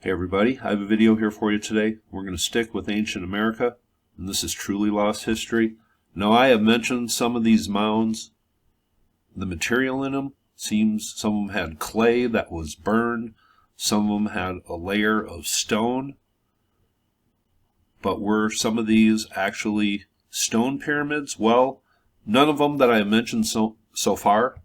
Hey everybody, I have a video here for you today. We're going to stick with ancient America, and this is truly lost history. Now I have mentioned some of these mounds. The material in them seems some of them had clay that was burned, some of them had a layer of stone. But were some of these actually stone pyramids? Well, none of them that I have mentioned so far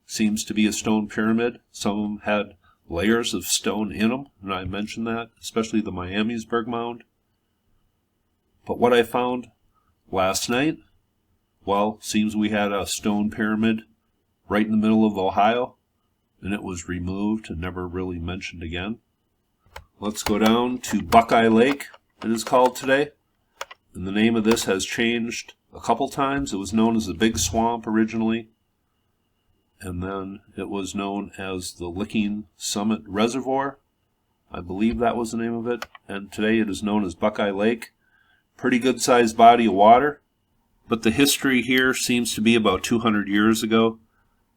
seems to be a stone pyramid. Some of them had layers of stone in them, and I mentioned that, especially the Miamisburg mound. But what I found last night, well, seems we had a stone pyramid right in the middle of Ohio, and it was removed and never really mentioned again. Let's go down to Buckeye Lake, it is called today, and the name of this has changed a couple times. It was known as the Big Swamp originally, and then it was known as the Licking Summit Reservoir. I believe that was the name of it. And today it is known as Buckeye Lake. Pretty good sized body of water. But the history here seems to be about 200 years ago.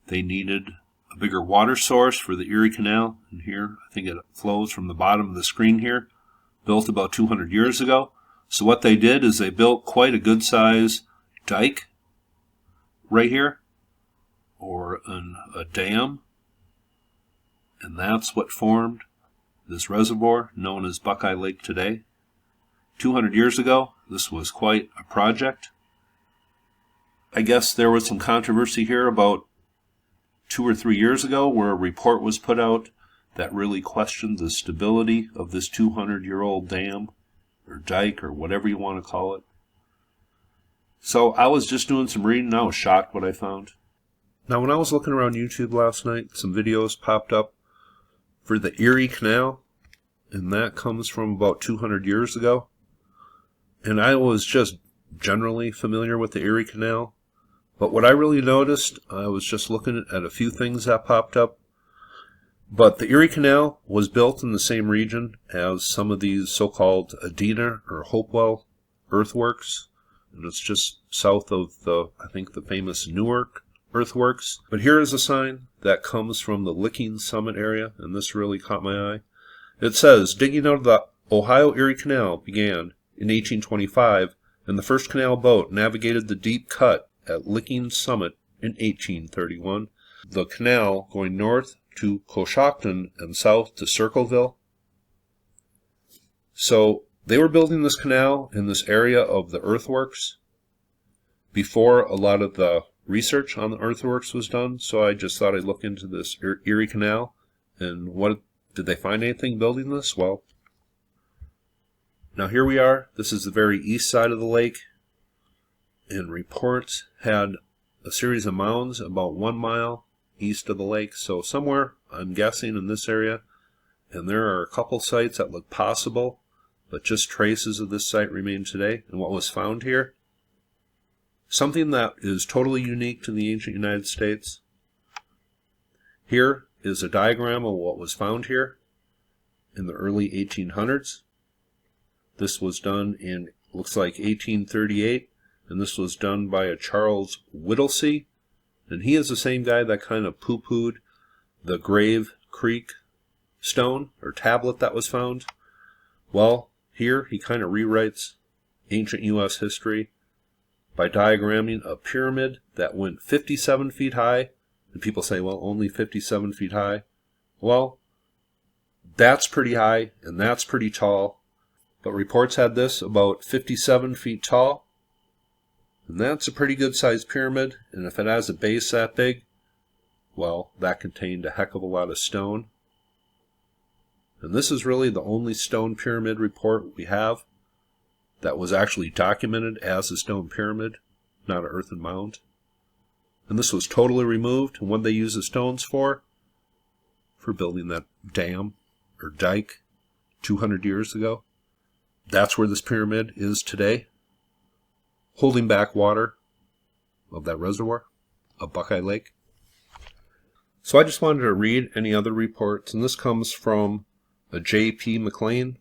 They needed a bigger water source for the Erie Canal. And here, I think it flows from the bottom of the screen here. Built about 200 years ago. So what they did is they built quite a good size dike right here, or a dam, and that's what formed this reservoir known as Buckeye Lake today. 200 years ago, this was quite a project. I guess there was some controversy here about 2 or 3 years ago where a report was put out that really questioned the stability of this 200-year-old dam or dike or whatever you want to call it. So I was just doing some reading and I was shocked what I found. Now, when I was looking around YouTube last night, some videos popped up for the Erie Canal, and that comes from about 200 years ago. And I was just generally familiar with the Erie Canal, but what I really noticed, I was just looking at a few things that popped up. But the Erie Canal was built in the same region as some of these so-called Adena or Hopewell earthworks, and it's just south of I think the famous Newark earthworks. But here is a sign that comes from the Licking Summit area, and this really caught my eye. It says, digging out of the Ohio Erie Canal began in 1825, and the first canal boat navigated the deep cut at Licking Summit in 1831. The canal going north to Coshocton and south to Circleville. So they were building this canal in this area of the earthworks before a lot of the research on the earthworks was done, so I just thought I'd look into this Erie Canal. And what did they find anything building this? Well, now here we are. This is the very east side of the lake, and reports had a series of mounds about 1 mile east of the lake, so somewhere, I'm guessing, in this area. And there are a couple sites that look possible, but just traces of this site remain today. And what was found here, something that is totally unique to the ancient United States. Here is a diagram of what was found here in the early 1800s. This was done in, looks like 1838, and this was done by a Charles Whittlesey, and he is the same guy that kind of poo-pooed the Grave Creek stone or tablet that was found. Well, here he kind of rewrites ancient U.S. history by diagramming a pyramid that went 57 feet high. And people say, well, only 57 feet high. Well, that's pretty high, and that's pretty tall. But reports had this about 57 feet tall. And that's a pretty good sized pyramid. And if it has a base that big, well, that contained a heck of a lot of stone. And this is really the only stone pyramid report we have that was actually documented as a stone pyramid, not an earthen mound. And this was totally removed. And what they used the stones for building that dam or dike 200 years ago. That's where this pyramid is today, holding back water of that reservoir of Buckeye Lake. So I just wanted to read any other reports, and this comes from a J.P. McLean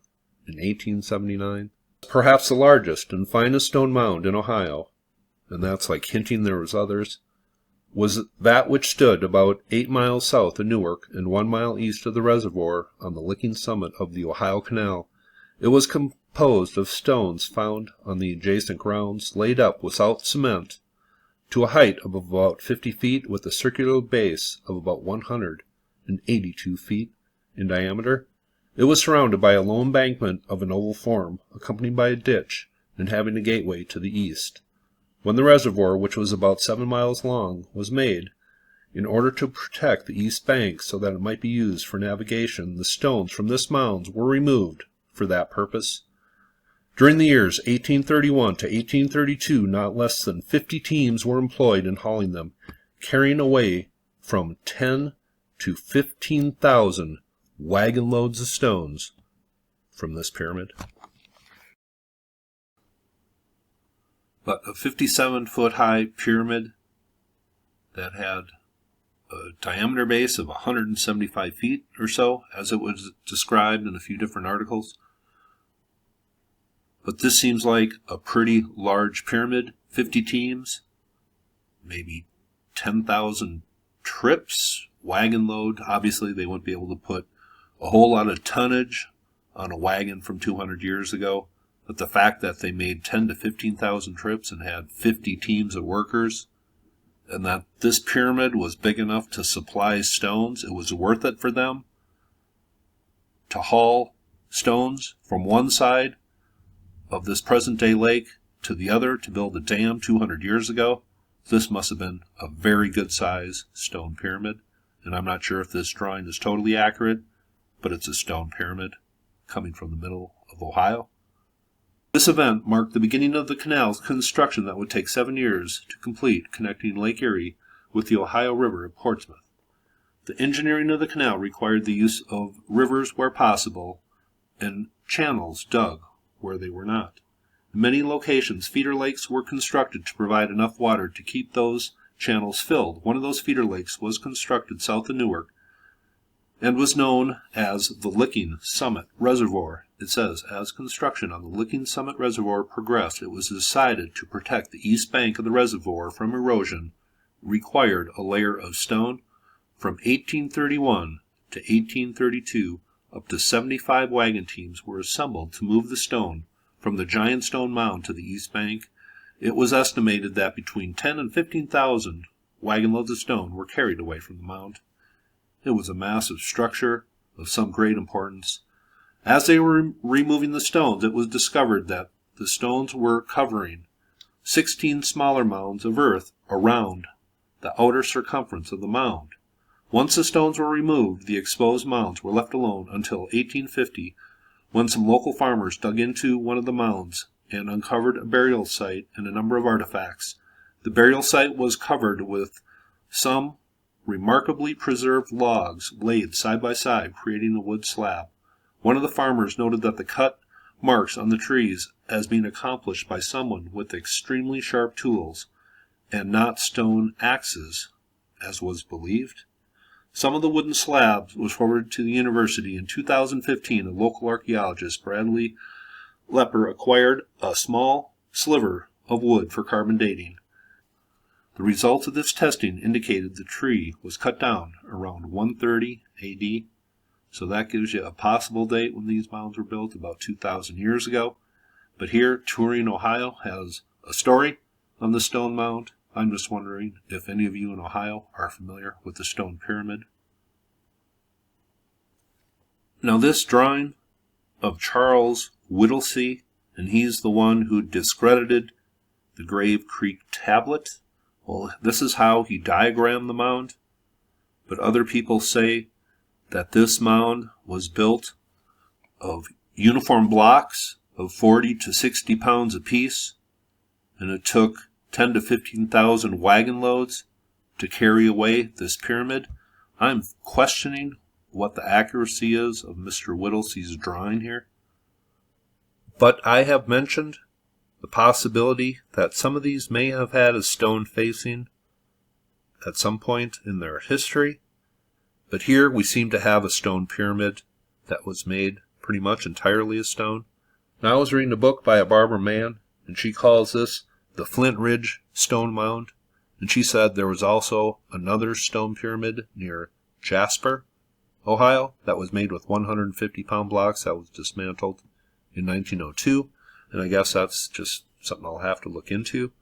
in 1879. Perhaps the largest and finest stone mound in Ohio, and that's like hinting there was others, was that which stood about 8 miles south of Newark and 1 mile east of the reservoir on the licking summit of the Ohio Canal. It was composed of stones found on the adjacent grounds, laid up without cement, to a height of about 50 feet, with a circular base of about 182 feet in diameter. It was surrounded by a low embankment of an oval form, accompanied by a ditch, and having a gateway to the east. When the reservoir, which was about 7 miles long, was made, in order to protect the east bank so that it might be used for navigation, the stones from this mound were removed for that purpose. During the years 1831 to 1832, not less than 50 teams were employed in hauling them, carrying away from 10 to 15,000 wagon loads of stones from this pyramid. But a 57-foot high pyramid that had a diameter base of 175 feet or so, as it was described in a few different articles. But this seems like a pretty large pyramid. 50 teams, maybe 10,000 trips, wagon load. Obviously, they wouldn't be able to put a whole lot of tonnage on a wagon from 200 years ago. But the fact that they made 10 to 15,000 trips and had 50 teams of workers, and that this pyramid was big enough to supply stones, it was worth it for them to haul stones from one side of this present-day lake to the other to build a dam 200 years ago. This must have been a very good size stone pyramid, and I'm not sure if this drawing is totally accurate, but it's a stone pyramid coming from the middle of Ohio. This event marked the beginning of the canal's construction that would take 7 years to complete, connecting Lake Erie with the Ohio River at Portsmouth. The engineering of the canal required the use of rivers where possible and channels dug where they were not. In many locations, feeder lakes were constructed to provide enough water to keep those channels filled. One of those feeder lakes was constructed south of Newark and was known as the Licking Summit Reservoir. It says, as construction on the Licking Summit Reservoir progressed, it was decided to protect the east bank of the reservoir from erosion, required a layer of stone. From 1831 to 1832, up to 75 wagon teams were assembled to move the stone from the giant stone mound to the east bank. It was estimated that between 10 and 15,000 wagon loads of stone were carried away from the mound. It was a massive structure of some great importance. As they were removing the stones, it was discovered that the stones were covering 16 smaller mounds of earth around the outer circumference of the mound. Once the stones were removed, the exposed mounds were left alone until 1850, when some local farmers dug into one of the mounds and uncovered a burial site and a number of artifacts. The burial site was covered with some remarkably preserved logs laid side by side, creating a wood slab. One of the farmers noted that the cut marks on the trees as being accomplished by someone with extremely sharp tools, and not stone axes, as was believed. Some of the wooden slabs was forwarded to the university. In 2015, a local archaeologist, Bradley Lepper, acquired a small sliver of wood for carbon dating. The results of this testing indicated the tree was cut down around 130 AD, so that gives you a possible date when these mounds were built, about 2,000 years ago. But here, Touring, Ohio, has a story on the stone mound. I'm just wondering if any of you in Ohio are familiar with the stone pyramid. Now this drawing of Charles Whittlesey, and he's the one who discredited the Grave Creek tablet. Well, this is how he diagrammed the mound, but other people say that this mound was built of uniform blocks of 40 to 60 pounds apiece, and it took 10 to 15,000 wagon loads to carry away this pyramid. I'm questioning what the accuracy is of Mr. Whittlesey's drawing here. But I have mentioned the possibility that some of these may have had a stone facing at some point in their history. But here we seem to have a stone pyramid that was made pretty much entirely of stone. Now, I was reading a book by a Barbara Mann, and she calls this the Flint Ridge Stone Mound. And she said there was also another stone pyramid near Jasper, Ohio, that was made with 150-pound blocks that was dismantled in 1902. And I guess that's just something I'll have to look into,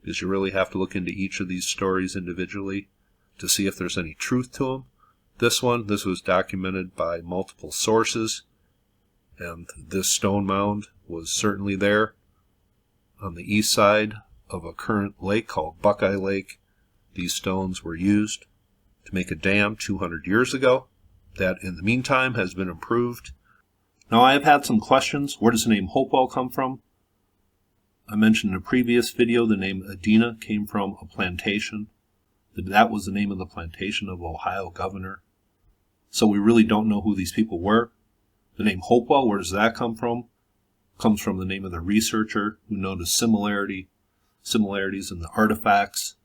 because you really have to look into each of these stories individually to see if there's any truth to them. This was documented by multiple sources, and this stone mound was certainly there on the east side of a current lake called Buckeye Lake. These stones were used to make a dam 200 years ago that in the meantime has been improved. Now, I have had some questions. Where does the name Hopewell come from? I mentioned in a previous video the name Adena came from a plantation. That was the name of the plantation of Ohio governor. So we really don't know who these people were. The name Hopewell, where does that come from? Comes from the name of the researcher who noticed similarities in the artifacts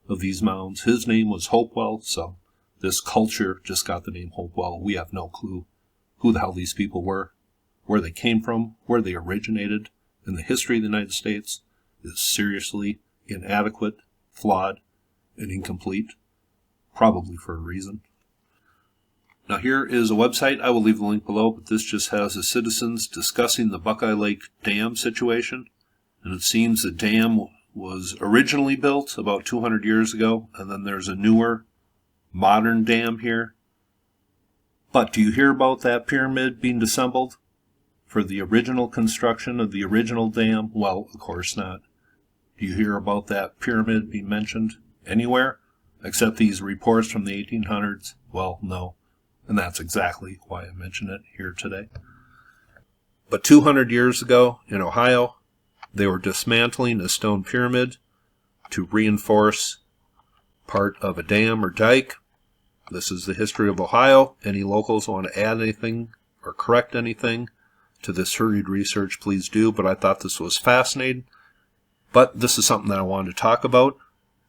of these mounds. His name was Hopewell, so this culture just got the name Hopewell. We have no clue who the hell these people were, where they came from, where they originated, and the history of the United States is seriously inadequate, flawed, and incomplete, probably for a reason. Now here is a website, I will leave the link below, but this just has the citizens discussing the Buckeye Lake Dam situation. And it seems the dam was originally built about 200 years ago, and then there's a newer, modern dam here. But do you hear about that pyramid being disassembled for the original construction of the original dam? Well, of course not. Do you hear about that pyramid being mentioned anywhere except these reports from the 1800s? Well, no. And that's exactly why I mention it here today. But 200 years ago in Ohio, they were dismantling a stone pyramid to reinforce part of a dam or dike. This is the history of Ohio. Any locals want to add anything or correct anything to this hurried research, please do. But I thought this was fascinating. But this is something that I wanted to talk about.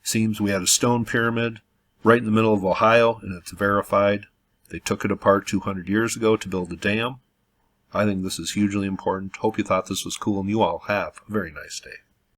Seems we had a stone pyramid right in the middle of Ohio, and it's verified. They took it apart 200 years ago to build a dam. I think this is hugely important. Hope you thought this was cool, and you all have a very nice day.